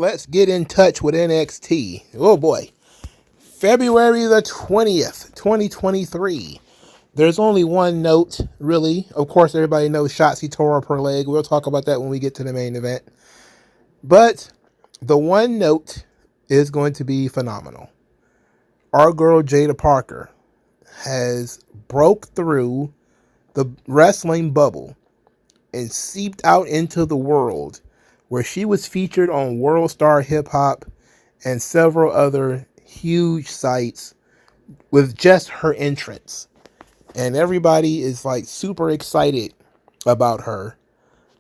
let's get in touch with NXT. Oh boy. February the 20th, 2023. There's only one note, really. Of course, everybody knows Shotzi tore up her leg. We'll talk about that when we get to the main event. But the one note is going to be phenomenal. Our girl Jada Parker has broke through the wrestling bubble and seeped out into the world, where she was featured on World Star Hip Hop and several other huge sites with just her entrance. And everybody is like super excited about her.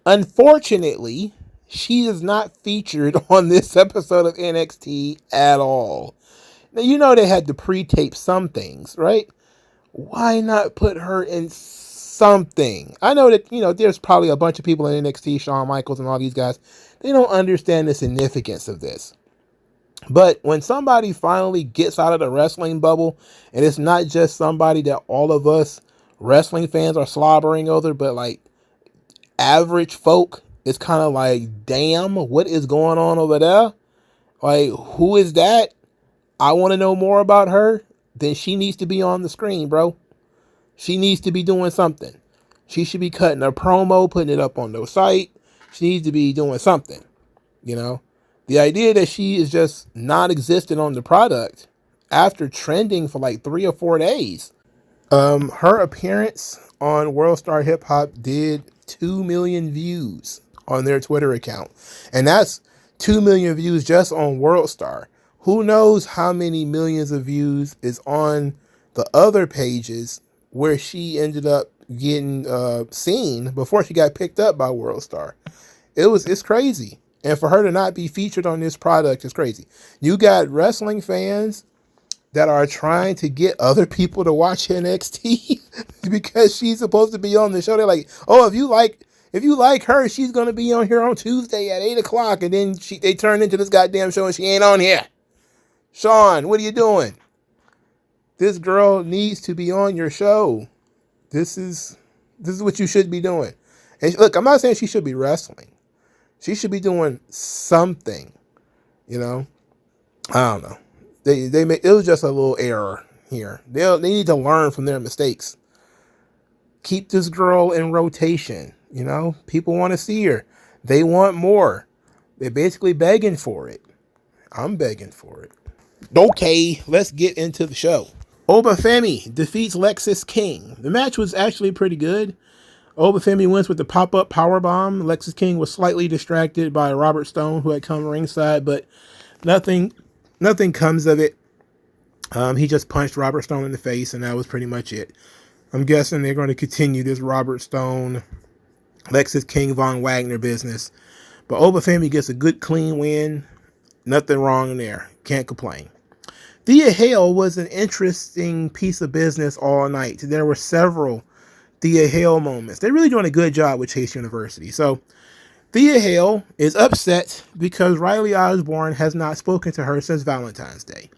Unfortunately, she is not featured on this episode of NXT at all. Now, you know they had to pre-tape some things, right? Why not put her in something? I know that, there's probably a bunch of people in NXT, Shawn Michaels and all these guys, they don't understand the significance of this. But when somebody finally gets out of the wrestling bubble, and it's not just somebody that all of us wrestling fans are slobbering over, but like average folk, it's kind of like, damn, what is going on over there? Like, who is that? I want to know more about her. Then she needs to be on the screen, bro. She needs to be doing something. She should be cutting a promo, putting it up on the site. She needs to be doing something, The idea that she is just non-existent on the product after trending for like 3 or 4 days. Her appearance on World Star Hip Hop did 2 million views on their Twitter account. And that's 2 million views just on World Star. Who knows how many millions of views is on the other pages where she ended up getting seen before she got picked up by World Star. It's crazy. And for her to not be featured on this product is crazy. You got wrestling fans that are trying to get other people to watch NXT because she's supposed to be on the show. They're like, oh, if you like her, she's going to be on here on Tuesday at 8 o'clock. And then they turn into this goddamn show and she ain't on here. Sean, what are you doing? This girl needs to be on your show. This is what you should be doing. And look, I'm not saying she should be wrestling. She should be doing something, I don't know. It was just a little error here. They need to learn from their mistakes. Keep this girl in rotation. People want to see her. They want more. They're basically begging for it. I'm begging for it. Okay, let's get into the show. Obafi defeats Lexus King. The match was actually pretty good. Obafi wins with the pop-up powerbomb. Lexus King was slightly distracted by Robert Stone, who had come ringside, but nothing comes of it. He just punched Robert Stone in the face, and that was pretty much it. I'm guessing they're going to continue this Robert Stone, Lexus King Von Wagner business. But Obafi gets a good, clean win. Nothing wrong there. Can't complain. Thea Hale was an interesting piece of business all night. There were several Thea Hale moments. They're really doing a good job with Chase University. So Thea Hale is upset because Riley Osborne has not spoken to her since Valentine's Day.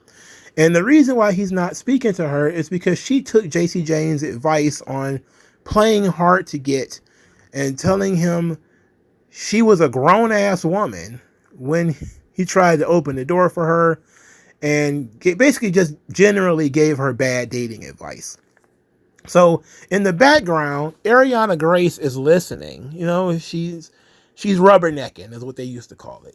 And the reason why he's not speaking to her is because she took JC Jane's advice on playing hard to get and telling him she was a grown-ass woman when he tried to open the door for her, and basically just generally gave her bad dating advice. So in the background, Ariana Grace is listening. She's rubbernecking is what they used to call it.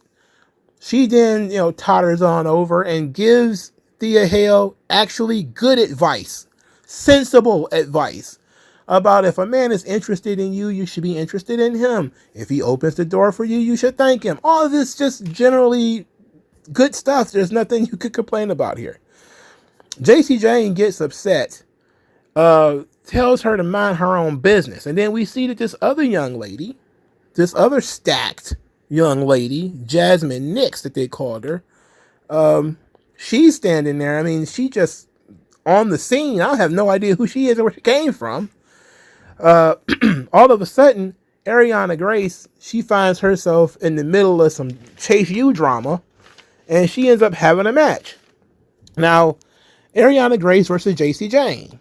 She then, totters on over and gives Thea Hale actually good advice, sensible advice about if a man is interested in you, you should be interested in him. If he opens the door for you, you should thank him. All of this just generally good stuff. There's nothing you could complain about here. JC Jane gets upset, tells her to mind her own business. And then we see that this other stacked young lady, Jasmine Nix, that they called her, she's standing there. I mean, she just on the scene. I have no idea who she is or where she came from. All of a sudden, Ariana Grace, she finds herself in the middle of some Chase U drama, and she ends up having a match. Now, Ariana Grace versus JC Jane.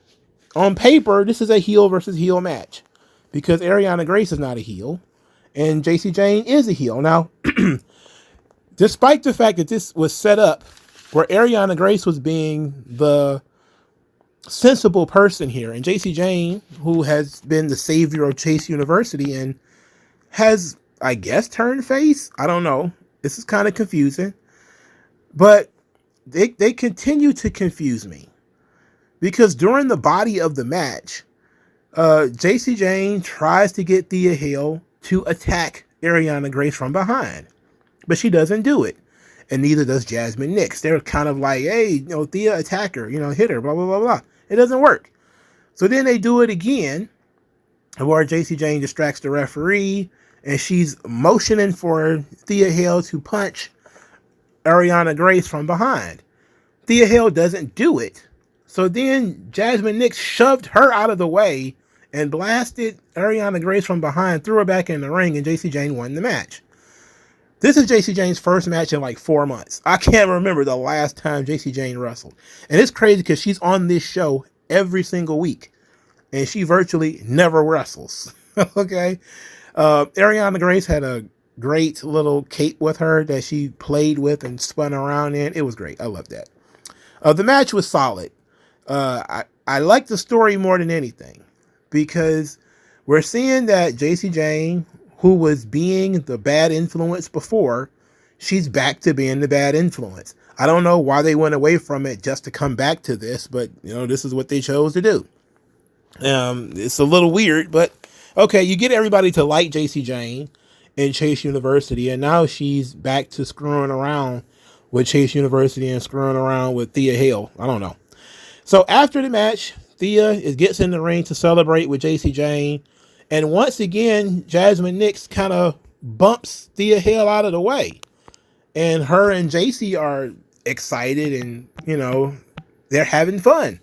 On paper, this is a heel versus heel match because Ariana Grace is not a heel and JC Jane is a heel. Now, Despite the fact that this was set up where Ariana Grace was being the sensible person here, and JC Jane, who has been the savior of Chase University and has, I guess, turned face. I don't know. This is kind of confusing. But they continue to confuse me. Because during the body of the match, JC Jane tries to get Thea Hale to attack Ariana Grace from behind. But she doesn't do it. And neither does Jasmine Nix. They're kind of like, hey, Thea, attack her, hit her, blah, blah, blah, blah. It doesn't work. So then they do it again, where JC Jane distracts the referee, and she's motioning for Thea Hale to punch Ariana Grace from behind. Thea Hale doesn't do it. So then Jasmine Nix shoved her out of the way and blasted Ariana Grace from behind, threw her back in the ring, and JC Jane won the match. This is JC Jane's first match in like 4 months. I can't remember the last time JC Jane wrestled. And it's crazy because she's on this show every single week. And she virtually never wrestles. Okay? Ariana Grace had a great little cape with her that she played with and spun around in. It was great. I love that. The match was solid. I like the story more than anything because we're seeing that JC Jane, who was being the bad influence before, she's back to being the bad influence. I don't know why they went away from it just to come back to this, but this is what they chose to do. It's a little weird, but okay, you get everybody to like JC Jane in Chase University, and now she's back to screwing around with Chase University and screwing around with Thea Hale. I don't know. So after the match, Thea gets in the ring to celebrate with JC Jane. And once again, Jasmine Nix kind of bumps Thea Hale out of the way. And her and JC are excited and, they're having fun.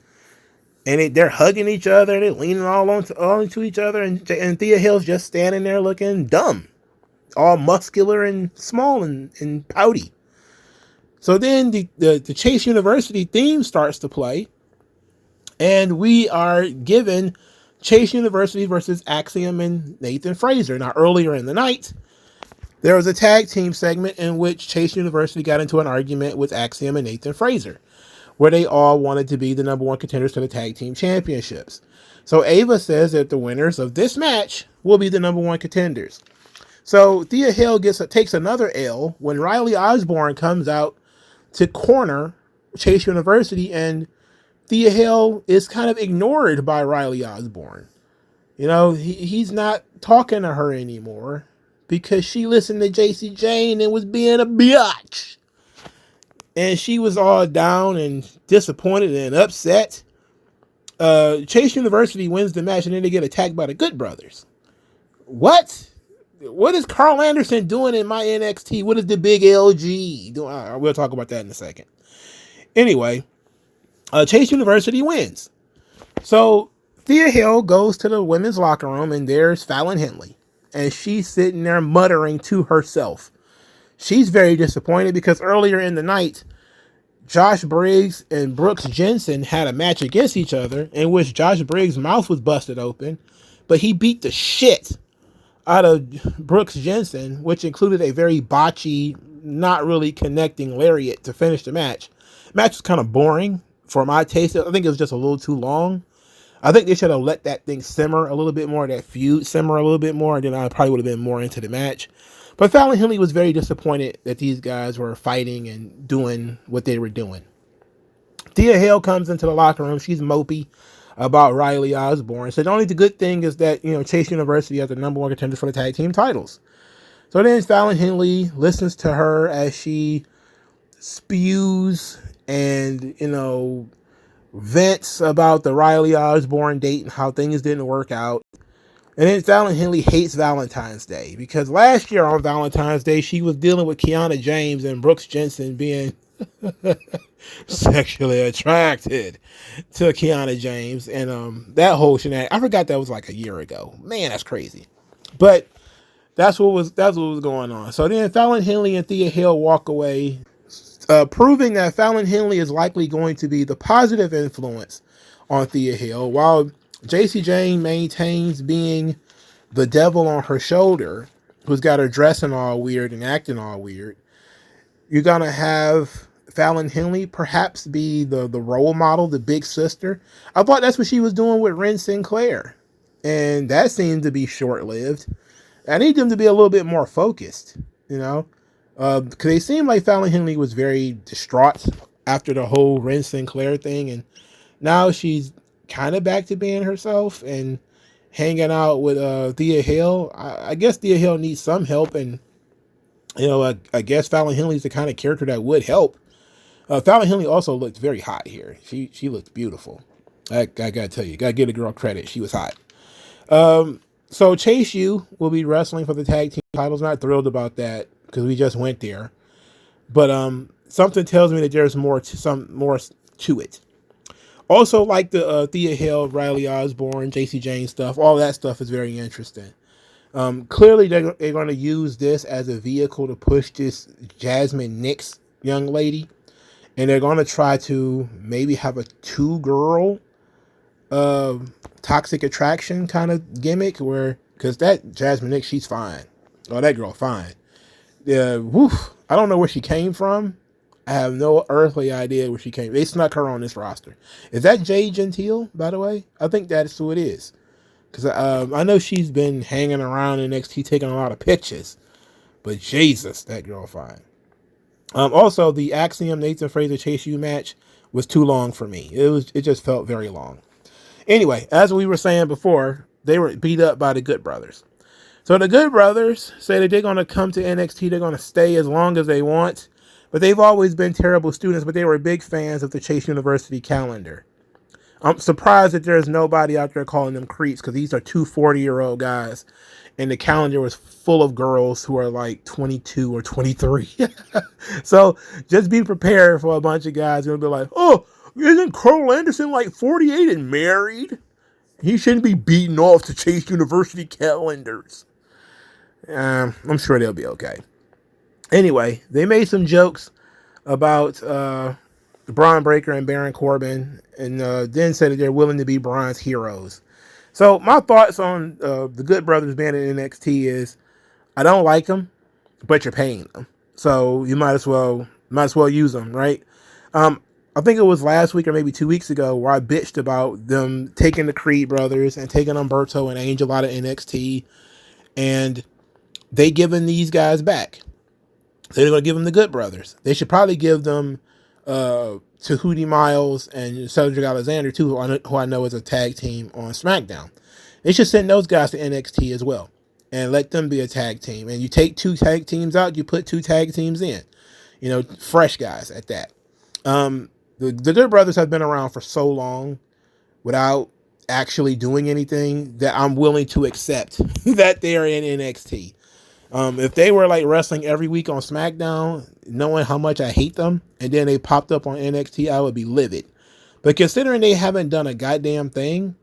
And they're hugging each other. They're leaning all into each other. And Thea Hale's just standing there looking dumb. All muscular and small and pouty. So then the Chase University theme starts to play. And we are given Chase University versus Axiom and Nathan Fraser. Now, earlier in the night, there was a tag team segment in which Chase University got into an argument with Axiom and Nathan Fraser, where they all wanted to be the number one contenders for the tag team championships. So Ava says that the winners of this match will be the number one contenders. So Thea Hale takes another L when Riley Osborne comes out to corner Chase University, and Thea Hale is kind of ignored by Riley Osborne. He's not talking to her anymore because she listened to JC Jane and was being a biatch. And she was all down and disappointed and upset. Chase University wins the match, and then they get attacked by the Good Brothers. What? What is Carl Anderson doing in my NXT? What is the big LG doing? We'll talk about that in a second. Anyway, Chase University wins. So Thea Hale goes to the women's locker room, and there's Fallon Henley. And she's sitting there muttering to herself. She's very disappointed because earlier in the night, Josh Briggs and Brooks Jensen had a match against each other in which Josh Briggs' mouth was busted open, but he beat the shit out of Brooks Jensen, which included a very botchy, not really connecting lariat to finish the match. The match was kind of boring for my taste. I think it was just a little too long. I think they should have let that thing simmer a little bit more, that feud simmer a little bit more, and then I probably would have been more into the match. But Fallon Henley was very disappointed that these guys were fighting and doing what they were doing. Thea Hale comes into the locker room. She's mopey about Riley Osborne. So the only good thing is that, Chase University has the number one contenders for the tag team titles. So then Fallon Henley listens to her as she spews and, vents about the Riley Osborne date and how things didn't work out. And then Fallon Henley hates Valentine's Day because last year on Valentine's Day, she was dealing with Kiana James and Brooks Jensen being sexually attracted to Kiana James. And that whole shenanigans, I forgot that was like a year ago. Man, that's crazy. But that's what was going on. So then Fallon Henley and Thea Hale walk away, proving that Fallon Henley is likely going to be the positive influence on Thea Hale, while JC Jane maintains being the devil on her shoulder, who's got her dressing all weird and acting all weird. You're going to have Fallon Henley perhaps be the role model, the big sister. I thought that's what she was doing with Ren Sinclair. And that seemed to be short-lived. I need them to be a little bit more focused, you know? Because they seemed like Fallon Henley was very distraught after the whole Ren Sinclair thing. And now she's kind of back to being herself and hanging out with Thea Hill. I guess Thea Hill needs some help, and I guess Fallon Henley's the kind of character that would help. Fallon Henley also looked very hot here. She looked beautiful. I gotta tell you, gotta give the girl credit. She was hot. So Chase U will be wrestling for the tag team titles. Not thrilled about that because we just went there, but something tells me that there's more to it. Also, like the Thea Hill, Riley Osborne, JC Jane stuff. All that stuff is very interesting. Clearly, they're going to use this as a vehicle to push this Jasmine Nix young lady. And they're going to try to maybe have a two-girl toxic attraction kind of gimmick where, because that Jasmine Nix, she's fine. Oh, that girl, fine. Woof. I don't know where she came from. I have no earthly idea where she came. They snuck her on this roster. Is that Jade Gentile, by the way? I think that's who it is. Because I know she's been hanging around in NXT taking a lot of pictures. But Jesus, that girl fine. Also, the Axiom Nathan Fraser Chase U match was too long for me. It just felt very long. Anyway, as we were saying before, they were beat up by the Good Brothers. So the Good Brothers say that they're going to come to NXT. They're going to stay as long as they want. But they've always been terrible students, but they were big fans of the Chase University calendar. I'm surprised that there's nobody out there calling them creeps, because these are two 40-year-old guys, and the calendar was full of girls who are like 22 or 23. So just be prepared for a bunch of guys who will be like, oh, isn't Carl Anderson like 48 and married? He shouldn't be beating off the Chase University calendars. I'm sure they'll be okay. Anyway, they made some jokes about Braun Breaker and Baron Corbin, and then said that they're willing to be Braun's heroes. So my thoughts on the Good Brothers being in NXT is, I don't like them, but you're paying them, so you might as well use them, right? I think it was last week or maybe 2 weeks ago where I bitched about them taking the Creed brothers and taking Humberto and Angel out of NXT, and they giving these guys back. So they're going to give them the Good Brothers. They should probably give them to Hootie Miles and Cedric Alexander too, who I know is a tag team on SmackDown. They should send those guys to NXT as well and let them be a tag team. And you take two tag teams out, you put two tag teams in. Fresh guys at that. The Good Brothers have been around for so long without actually doing anything that I'm willing to accept that they're in NXT. If they were like wrestling every week on SmackDown, knowing how much I hate them, and then they popped up on NXT, I would be livid. But considering they haven't done a goddamn thing,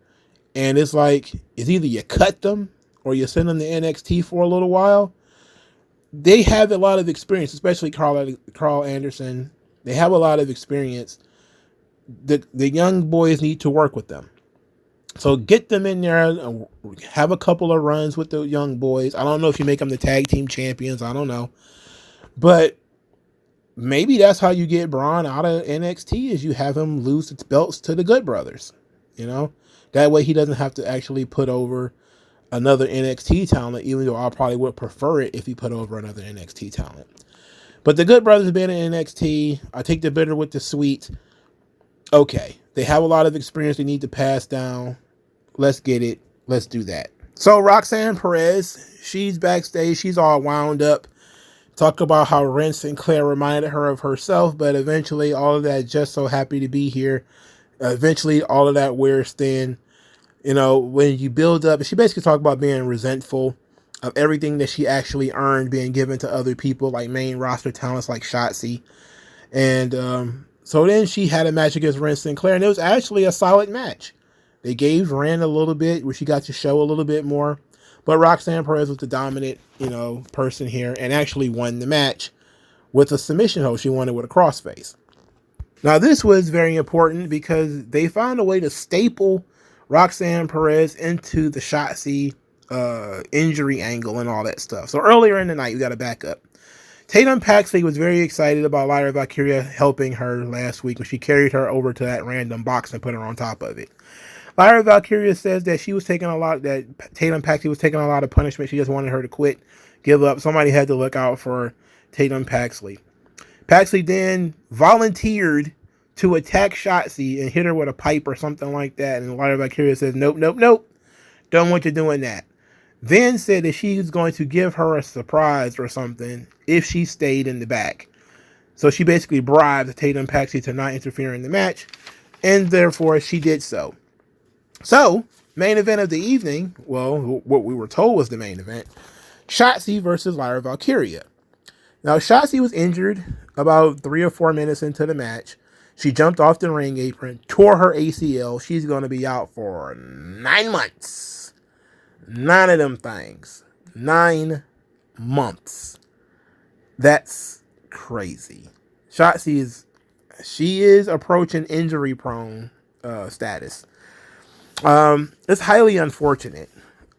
and it's like, it's either you cut them or you send them to NXT for a little while, they have a lot of experience, especially Carl Anderson. They have a lot of experience. The young boys need to work with them. So get them in there and have a couple of runs with the young boys. I don't know if you make them the tag team champions. I don't know. But maybe that's how you get Braun out of NXT, is you have him lose its belts to the Good Brothers. That way he doesn't have to actually put over another NXT talent, even though I probably would prefer it if he put over another NXT talent. But the Good Brothers being in NXT, I take the bitter with the sweet. Okay, they have a lot of experience they need to pass down. Let's get it. Let's do that. So Roxanne Perez, she's backstage. She's all wound up. Talk about how Ren Sinclair reminded her of herself, but eventually all of that, just so happy to be here. Eventually all of that wears thin. When you build up, she basically talked about being resentful of everything that she actually earned being given to other people, like main roster talents like Shotzi. And so then she had a match against Ren Sinclair, and it was actually a solid match. They gave Ren a little bit, where she got to show a little bit more. But Roxanne Perez was the dominant, person here, and actually won the match with a submission hold. She won it with a crossface. Now, this was very important because they found a way to staple Roxanne Perez into the Shotzi injury angle and all that stuff. So earlier in the night, we got to back up. Tatum Paxley was very excited about Lyra Valkyria helping her last week when she carried her over to that random box and put her on top of it. Lyra Valkyria says that Tatum Paxley was taking a lot of punishment. She just wanted her to quit, give up. Somebody had to look out for Tatum Paxley. Paxley then volunteered to attack Shotzi and hit her with a pipe or something like that. And Lyra Valkyria says, nope, nope, nope. Don't want you doing that. Then said that she was going to give her a surprise or something if she stayed in the back. So she basically bribed Tatum Paxley to not interfere in the match, and therefore she did so. So, main event of the evening, well, what we were told was the main event, Shotzi versus Lyra Valkyria. Now, Shotzi was injured about 3 or 4 minutes into the match. She jumped off the ring apron, tore her ACL. She's going to be out for 9 months. 9 of them things. 9 months. That's crazy. Shotzi is approaching injury prone status. It's highly unfortunate.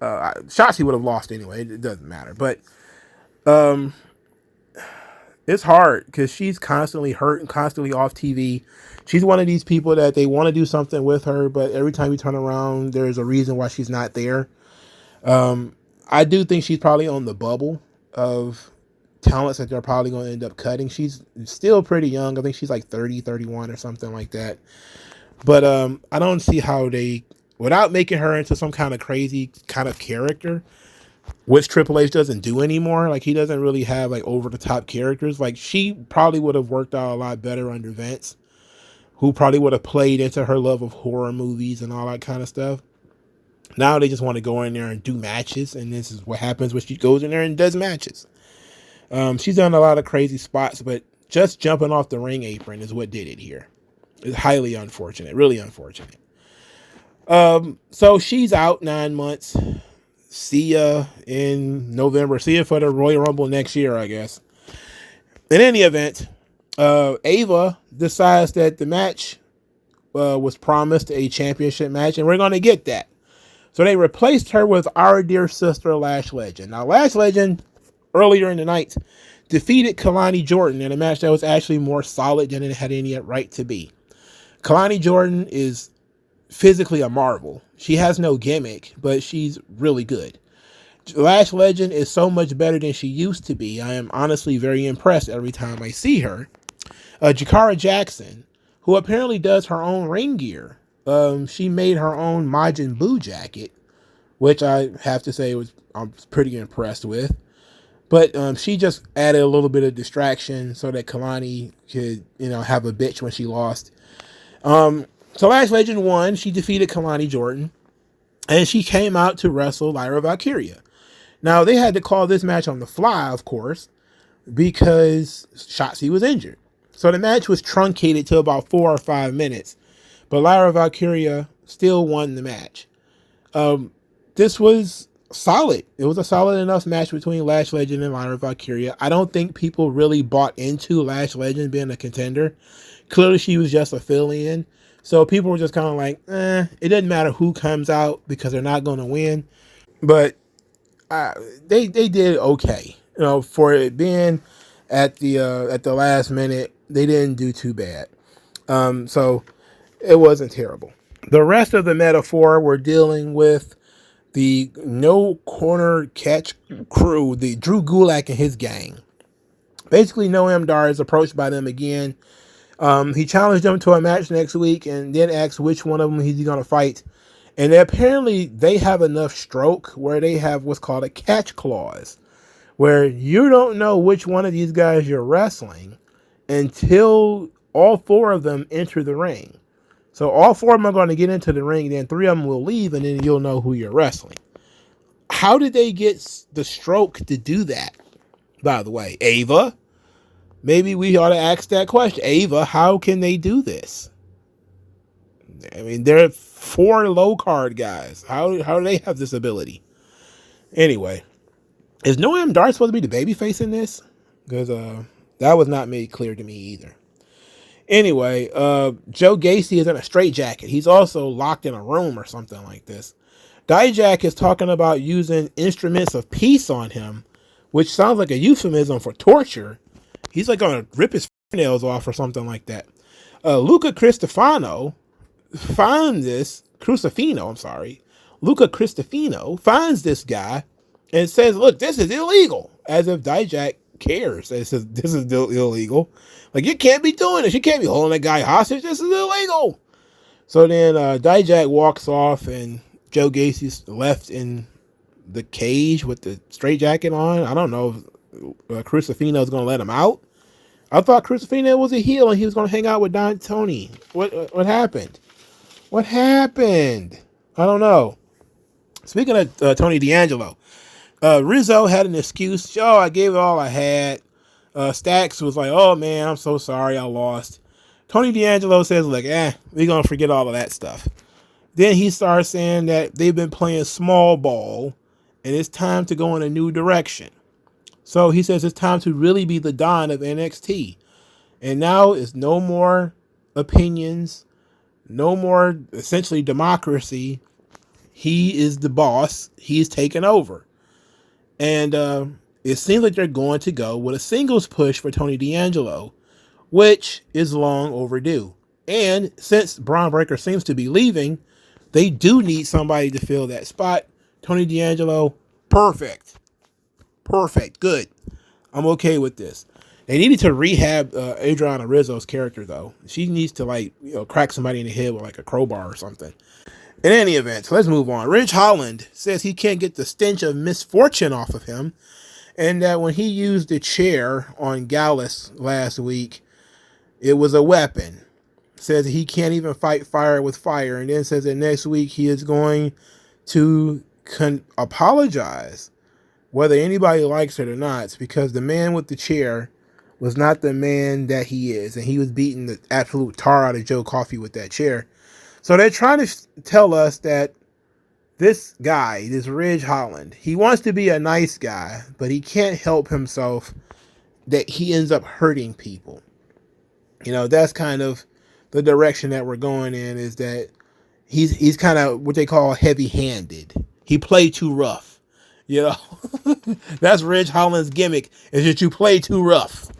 Shotzi would have lost anyway. It doesn't matter. But it's hard because she's constantly hurt and constantly off TV. She's one of these people that they want to do something with her, but every time you turn around, there's a reason why she's not there. I do think she's probably on the bubble of talents that they're probably going to end up cutting. She's still pretty young. I think she's like 30, 31 or something like that. But I don't see how they, without making her into some kind of crazy kind of character, which Triple H doesn't do anymore. Like, he doesn't really have like over the top characters. Like, she probably would have worked out a lot better under Vince, who probably would have played into her love of horror movies and all that kind of stuff. Now they just want to go in there and do matches, and this is what happens when she goes in there and does matches. She's done a lot of crazy spots, but just jumping off the ring apron is what did it here. It's highly unfortunate, really unfortunate. So she's out 9 months. See ya in November. See ya for the Royal Rumble next year, I guess. In any event, Ava decides that the match was promised a championship match, and we're going to get that. So they replaced her with our dear sister, Lash Legend. Now, Lash Legend, earlier in the night, defeated Kalani Jordan in a match that was actually more solid than it had any right to be. Kalani Jordan is physically a marvel. She has no gimmick, but she's really good. Lash Legend is so much better than she used to be. I am honestly very impressed every time I see her. Jakara Jackson, who apparently does her own ring gear. She made her own Majin Buu jacket, which I have to say I'm pretty impressed with. But she just added a little bit of distraction so that Kalani could, have a bitch when she lost. So Lash Legend won. She defeated Kalani Jordan, and she came out to wrestle Lyra Valkyria. Now, they had to call this match on the fly, of course, because Shotzi was injured. So the match was truncated to about 4 or 5 minutes, but Lyra Valkyria still won the match. This was solid. It was a solid enough match between Lash Legend and Lyra Valkyria. I don't think people really bought into Lash Legend being a contender. Clearly, she was just a fill-in. So people were just kind of like, it doesn't matter who comes out because they're not going to win. But they did okay. For it being at the last minute, they didn't do too bad. So it wasn't terrible. The rest of the metaphor we're dealing with the no corner catch crew, the Drew Gulak and his gang. Basically, Noam Dar is approached by them again. He challenged them to a match next week and then asked which one of them he's going to fight. And apparently they have enough stroke where they have what's called a catch clause, where you don't know which one of these guys you're wrestling until all 4 of them enter the ring. So all 4 of them are going to get into the ring, then 3 of them will leave, and then you'll know who you're wrestling. How did they get the stroke to do that, by the way? Ava? Maybe we ought to ask that question. Ava, how can they do this? I mean, they're 4 low card guys. How do they have this ability? Anyway, is Noam Dar supposed to be the babyface in this? Because that was not made clear to me either. Anyway, Joe Gacy is in a straitjacket. He's also locked in a room or something like this. Dijak is talking about using instruments of peace on him, which sounds like a euphemism for torture. He's like going to rip his fingernails off or something like that. Luca Cristofano finds this, Crucifino, I'm sorry. Luca Cristofino finds this guy and says, look, this is illegal. As if Dijak cares. It says, this is illegal. Like, you can't be doing this. You can't be holding that guy hostage. This is illegal. So then Dijak walks off and Joe Gacy's left in the cage with the straitjacket on. I don't know if Crucifino's going to let him out. I thought Crucifino was a heel and he was going to hang out with Don Tony. What happened? What happened? I don't know. Speaking of Tony D'Angelo, Rizzo had an excuse. Oh, I gave it all I had. Stax was like, oh man, I'm so sorry I lost. Tony D'Angelo says, look, we're going to forget all of that stuff. Then he starts saying that they've been playing small ball and it's time to go in a new direction. So he says it's time to really be the Don of NXT. And now it's no more opinions, no more essentially democracy. He is the boss. He's taken over. And it seems like they're going to go with a singles push for Tony D'Angelo, which is long overdue. And since Braun Breaker seems to be leaving, they do need somebody to fill that spot. Tony D'Angelo, perfect. Good. I'm okay with this. They needed to rehab Adriana Rizzo's character, though. She needs to, crack somebody in the head with, a crowbar or something. In any event, so let's move on. Ridge Holland says he can't get the stench of misfortune off of him, and that when he used the chair on Gallus last week, it was a weapon. Says he can't even fight fire with fire, and then says that next week he is going to apologize, whether anybody likes it or not, because the man with the chair was not the man that he is, and he was beating the absolute tar out of Joe Coffey with that chair. So they're trying to tell us that this guy, this Ridge Holland, he wants to be a nice guy, but he can't help himself that he ends up hurting people. That's kind of the direction that we're going in, is that he's kind of what they call heavy-handed. He played too rough. That's Ridge Holland's gimmick, is that you play too rough.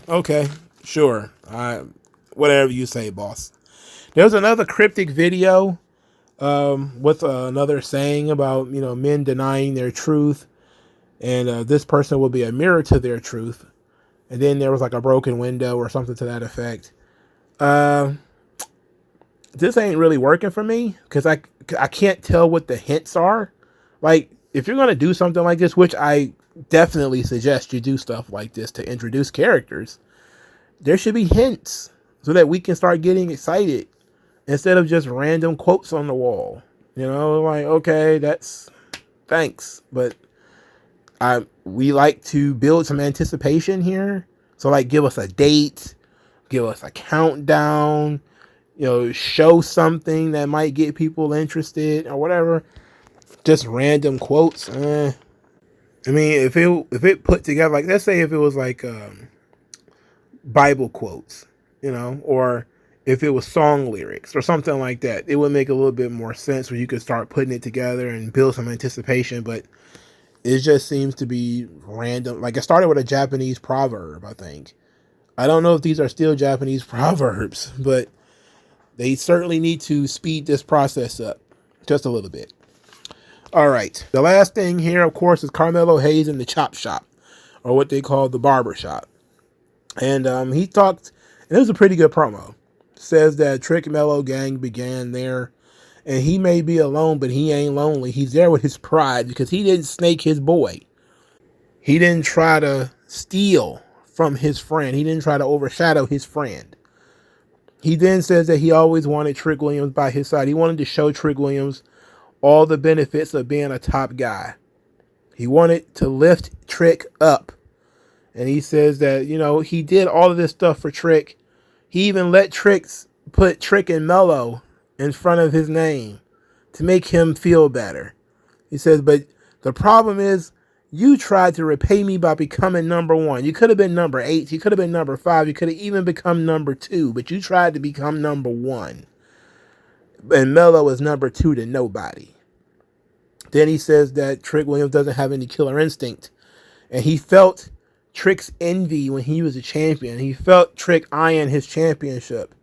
Okay, sure. Whatever you say, boss. There's another cryptic video with another saying about, men denying their truth. And this person will be a mirror to their truth. And then there was a broken window or something to that effect. This ain't really working for me because I can't tell what the hints are. If you're going to do something like this, which I definitely suggest you do stuff like this to introduce characters, there should be hints so that we can start getting excited instead of just random quotes on the wall. Okay, that's thanks. But we like to build some anticipation here. So give us a date, give us a countdown, show something that might get people interested or whatever. Just random quotes. If it put together, let's say if it was Bible quotes, or if it was song lyrics or something like that, it would make a little bit more sense where you could start putting it together and build some anticipation. But it just seems to be random. It started with a Japanese proverb, I think. I don't know if these are still Japanese proverbs, but they certainly need to speed this process up just a little bit. All right. The last thing here, of course, is Carmelo Hayes in the chop shop, or what they call the barber shop. And he talked, and it was a pretty good promo. Says that Trick Mello gang began there, and he may be alone, but he ain't lonely. He's there with his pride because he didn't snake his boy. He didn't try to steal from his friend. He didn't try to overshadow his friend. He then says that he always wanted Trick Williams by his side. He wanted to show Trick Williams all the benefits of being a top guy. He wanted to lift Trick up. And he says that, he did all of this stuff for Trick. He even let put Trick and Mello in front of his name to make him feel better. He says, but the problem is you tried to repay me by becoming number 1. You could have been number 8. You could have been number 5. You could have even become number 2, but you tried to become number 1. And Mello is number 2 to nobody. Then he says that Trick Williams doesn't have any killer instinct. And he felt Trick's envy when he was a champion. He felt Trick eyeing his championship.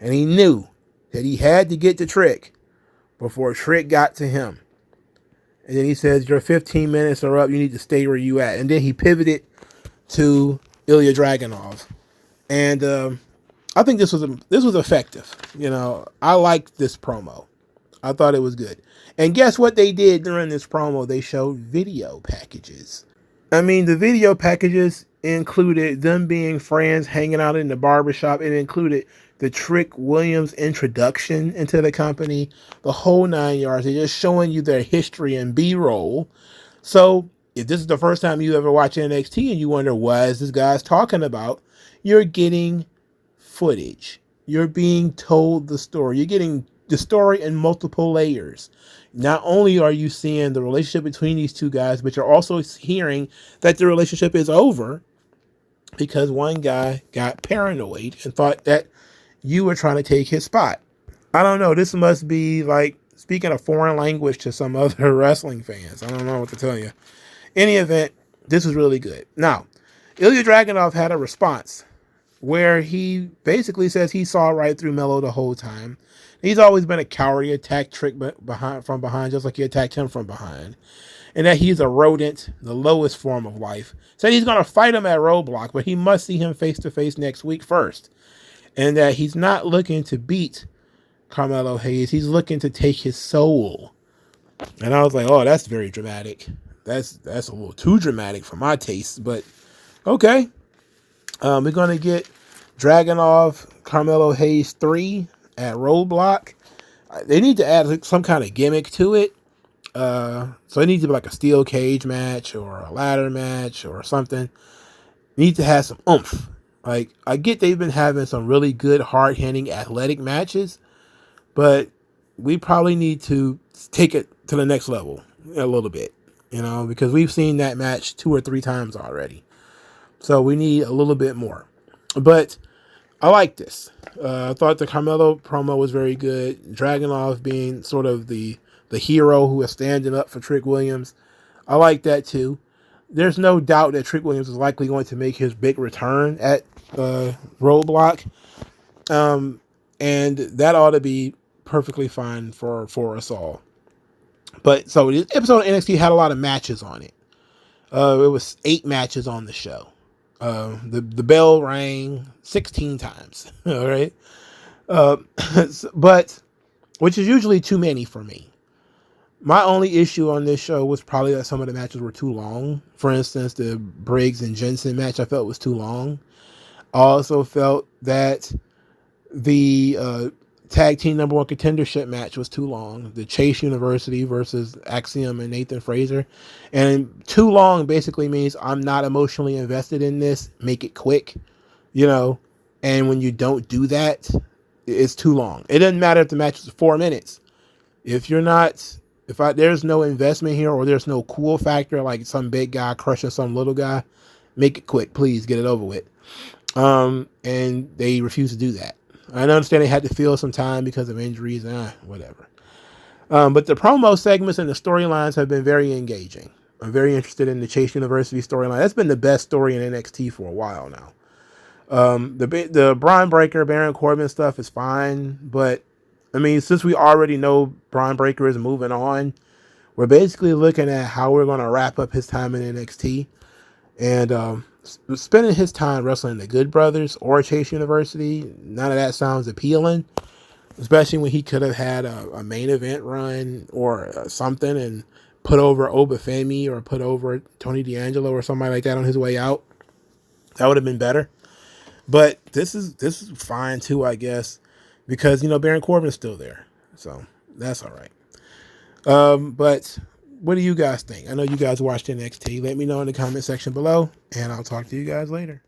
And he knew that he had to get to Trick before Trick got to him. And then he says, your 15 minutes are up. You need to stay where you at. And then he pivoted to Ilya Dragunov. And I think this was effective. You know, I liked this promo. I thought it was good. And guess what they did during this promo? They showed video packages. I mean, the video packages included them being friends, hanging out in the barbershop. It included the Trick Williams introduction into the company, the whole 9 yards. They're just showing you their history and B-roll. So if this is the first time you ever watch NXT and you wonder what is this guy's talking about, you're getting footage. You're being told the story. You're getting the story in multiple layers. Not only are you seeing the relationship between these two guys, but you're also hearing that the relationship is over because one guy got paranoid and thought that you were trying to take his spot. I don't know. This must be like speaking a foreign language to some other wrestling fans. I don't know what to tell you. Any event, this was really good. Now, Ilya Dragunov had a response where he basically says he saw right through Melo the whole time. He's always been a coward. He attacked Trick from behind, just like he attacked him from behind. And that he's a rodent, the lowest form of life. Said he's going to fight him at Roadblock, but he must see him face to face next week first. And that he's not looking to beat Carmelo Hayes. He's looking to take his soul. And I was like, oh, that's very dramatic. That's a little too dramatic for my taste, but okay. We're going to get Dragunov, Carmelo Hayes 3 at Roadblock. They need to add some kind of gimmick to it. So it needs to be like a steel cage match or a ladder match or something. Need to have some oomph. Like, I get they've been having some really good, hard-hitting, athletic matches, but we probably need to take it to the next level a little bit, you know, because we've seen that match 2 or 3 times already. So we need a little bit more. But I like this. I thought the Carmelo promo was very good. Dragunov being sort of the hero who is standing up for Trick Williams. I like that too. There's no doubt that Trick Williams is likely going to make his big return at Roadblock. And that ought to be perfectly fine for us all. But so this episode of NXT had a lot of matches on it. It was 8 matches on the show. The bell rang 16 times. All right. But which is usually too many for me. My only issue on this show was probably that some of the matches were too long. For instance, the Briggs and Jensen match I felt was too long. I also felt that the tag team number 1 contendership match was too long. The Chase University versus Axiom and Nathan Fraser. And too long basically means I'm not emotionally invested in this. Make it quick, you know. And when you don't do that, it's too long. It doesn't matter if the match is 4 minutes. If you're not... there's no investment here or there's no cool factor like some big guy crushing some little guy, make it quick, please, get it over with. And they refuse to do that. I understand they had to fill some time because of injuries, whatever. But the promo segments and the storylines have been very engaging. I'm very interested in the Chase University storyline. That's been the best story in NXT for a while now. The Braun Breaker, Baron Corbin stuff is fine, but I mean, since we already know Braun Breaker is moving on, we're basically looking at how we're going to wrap up his time in NXT. And spending his time wrestling the Good Brothers or Chase University, none of that sounds appealing, especially when he could have had a main event run or something and put over Obafi or put over Tony D'Angelo or somebody like that on his way out. That would have been better. But this is fine too, I guess. Because, you know, Baron Corbin's still there. So, that's all right. But what do you guys think? I know you guys watched NXT. Let me know in the comment section below, and I'll talk to you guys later.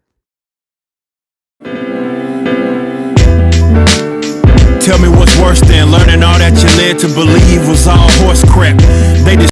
Tell me what's worse than learning all that you led to believe was all horse crap. They just